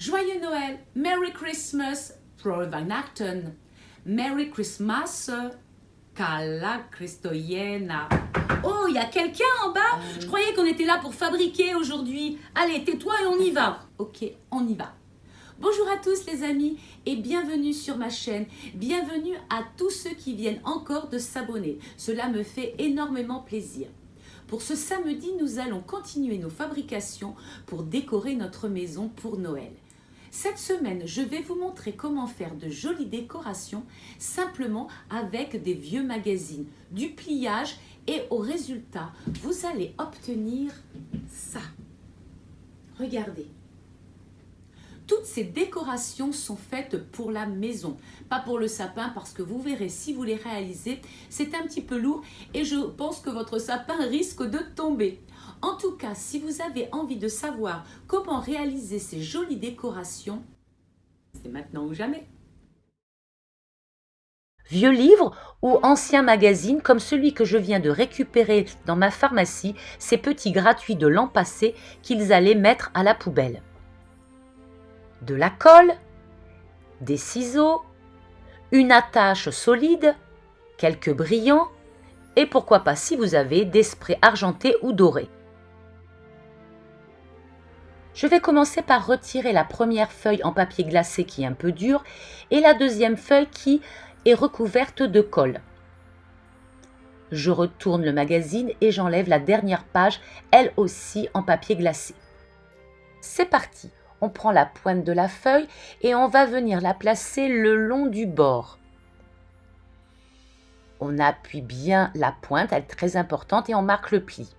Joyeux Noël, Merry Christmas, Frohe Weihnachten, Merry Christmas, Kala Christoyena. Oh, il y a quelqu'un en bas? Je croyais qu'on était là pour fabriquer aujourd'hui. Allez, tais-toi et on y va. Ok, on y va. Bonjour à tous les amis et bienvenue sur ma chaîne. Bienvenue à tous ceux qui viennent encore de s'abonner. Cela me fait énormément plaisir. Pour ce samedi, nous allons continuer nos fabrications pour décorer notre maison pour Noël. Cette semaine, je vais vous montrer comment faire de jolies décorations simplement avec des vieux magazines, du pliage et au résultat, vous allez obtenir ça. Regardez. Toutes ces décorations sont faites pour la maison, pas pour le sapin parce que vous verrez si vous les réalisez, c'est un petit peu lourd et je pense que votre sapin risque de tomber. En tout cas, si vous avez envie de savoir comment réaliser ces jolies décorations, c'est maintenant ou jamais. Vieux livres ou anciens magazines comme celui que je viens de récupérer dans ma pharmacie, ces petits gratuits de l'an passé qu'ils allaient mettre à la poubelle. De la colle, des ciseaux, une attache solide, quelques brillants et pourquoi pas si vous avez des sprays argentés ou dorés. Je vais commencer par retirer la première feuille en papier glacé qui est un peu dure et la deuxième feuille qui est recouverte de colle. Je retourne le magazine et j'enlève la dernière page, elle aussi en papier glacé. C'est parti! On prend la pointe de la feuille et on va venir la placer le long du bord. On appuie bien la pointe, elle est très importante, et on marque le pli.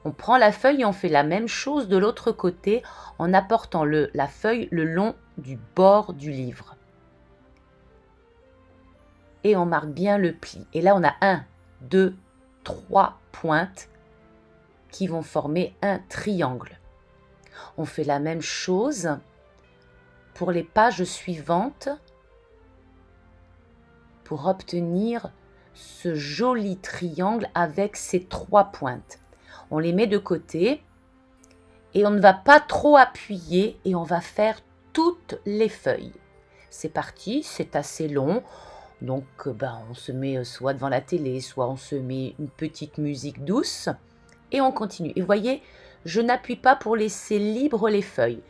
On prend la feuille et on fait la même chose de l'autre côté en apportant la feuille le long du bord du livre. Et on marque bien le pli. Et là, on a 1, 2, 3 pointes qui vont former un triangle. On fait la même chose pour les pages suivantes pour obtenir ce joli triangle avec ces 3 pointes. On les met de côté et on ne va pas trop appuyer et on va faire toutes les feuilles. C'est parti, c'est assez long. Donc on se met soit devant la télé, soit on se met une petite musique douce et on continue. Et vous voyez, je n'appuie pas pour laisser libre les feuilles.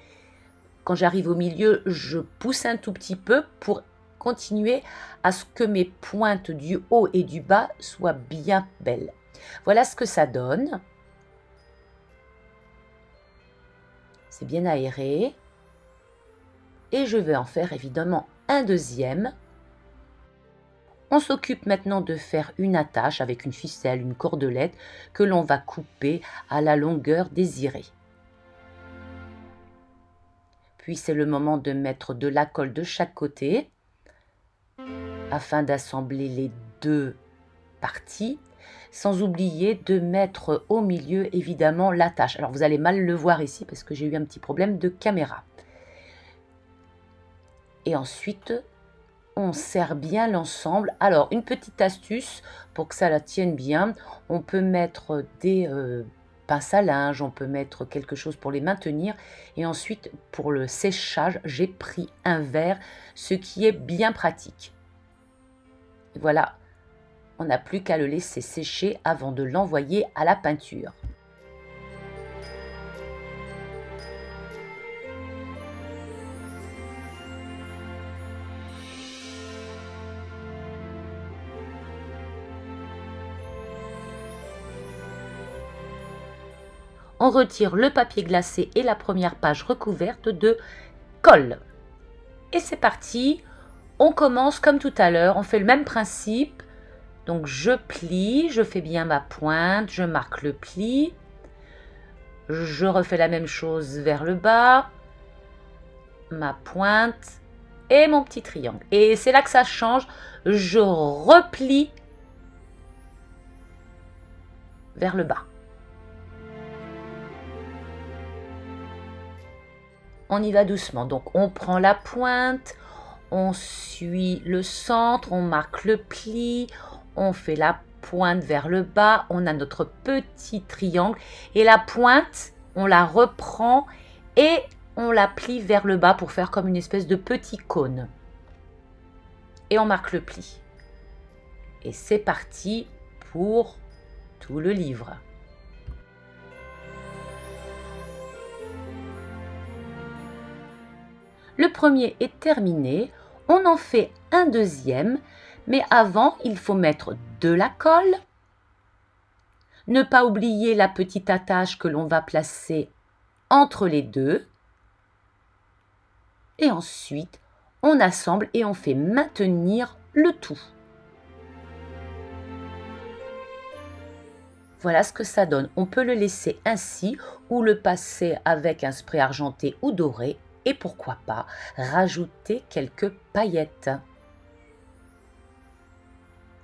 Quand j'arrive au milieu, je pousse un tout petit peu pour continuer à ce que mes pointes du haut et du bas soient bien belles. Voilà ce que ça donne. C'est bien aéré. Et je vais en faire évidemment un deuxième. On s'occupe maintenant de faire une attache avec une ficelle, une cordelette que l'on va couper à la longueur désirée. Puis c'est le moment de mettre de la colle de chaque côté afin d'assembler les deux parties, sans oublier de mettre au milieu évidemment l'attache. Alors vous allez mal le voir ici parce que j'ai eu un petit problème de caméra. Et ensuite, on serre bien l'ensemble. Alors, une petite astuce pour que ça la tienne bien, on peut mettre des pinces à linge, on peut mettre quelque chose pour les maintenir. Et ensuite, pour le séchage, j'ai pris un verre, ce qui est bien pratique. Et voilà, on n'a plus qu'à le laisser sécher avant de l'envoyer à la peinture. On retire le papier glacé et la première page recouverte de colle. Et c'est parti, on commence comme tout à l'heure, on fait le même principe. Donc je plie, je fais bien ma pointe, je marque le pli. Je refais la même chose vers le bas, ma pointe et mon petit triangle. Et c'est là que ça change, je replie vers le bas. On y va doucement, donc on prend la pointe, on suit le centre, on marque le pli, on fait la pointe vers le bas, on a notre petit triangle et la pointe, on la reprend et on la plie vers le bas pour faire comme une espèce de petit cône. Et on marque le pli. Et c'est parti pour tout le livre. Le premier est terminé, on en fait un deuxième, mais avant, il faut mettre de la colle. Ne pas oublier la petite attache que l'on va placer entre les deux. Et ensuite, on assemble et on fait maintenir le tout. Voilà ce que ça donne. On peut le laisser ainsi ou le passer avec un spray argenté ou doré. Et pourquoi pas rajouter quelques paillettes.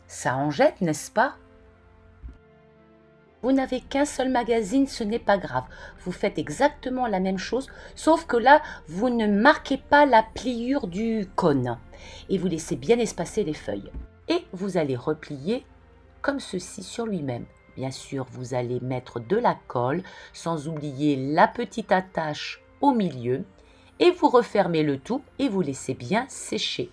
Ça en jette, n'est-ce pas? Vous n'avez qu'un seul magazine, ce n'est pas grave. Vous faites exactement la même chose, sauf que là, vous ne marquez pas la pliure du cône. Et vous laissez bien espacer les feuilles. Et vous allez replier comme ceci sur lui-même. Bien sûr, vous allez mettre de la colle, sans oublier la petite attache au milieu. Et vous refermez le tout et vous laissez bien sécher.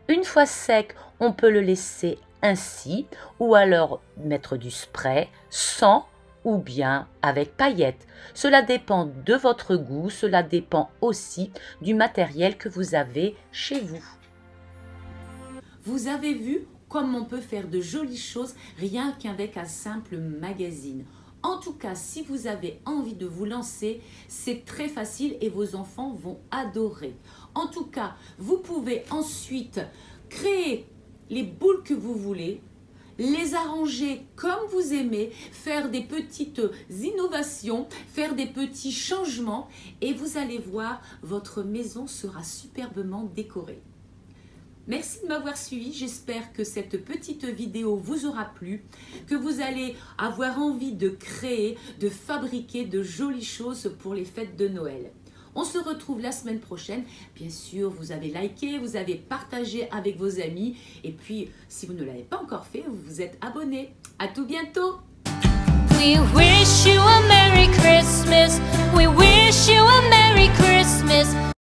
Une fois sec, on peut le laisser ainsi ou alors mettre du spray sans ou bien avec paillettes. Cela dépend de votre goût, cela dépend aussi du matériel que vous avez chez vous. Vous avez vu comme on peut faire de jolies choses rien qu'avec un simple magazine. En tout cas, si vous avez envie de vous lancer, c'est très facile et vos enfants vont adorer. En tout cas, vous pouvez ensuite créer les boules que vous voulez, les arranger comme vous aimez, faire des petites innovations, faire des petits changements et vous allez voir, votre maison sera superbement décorée. Merci de m'avoir suivi, j'espère que cette petite vidéo vous aura plu, que vous allez avoir envie de créer, de fabriquer de jolies choses pour les fêtes de Noël. On se retrouve la semaine prochaine. Bien sûr, vous avez liké, vous avez partagé avec vos amis et puis si vous ne l'avez pas encore fait, vous vous êtes abonné. À tout bientôt. We wish you a Merry Christmas. We wish you a Merry Christmas.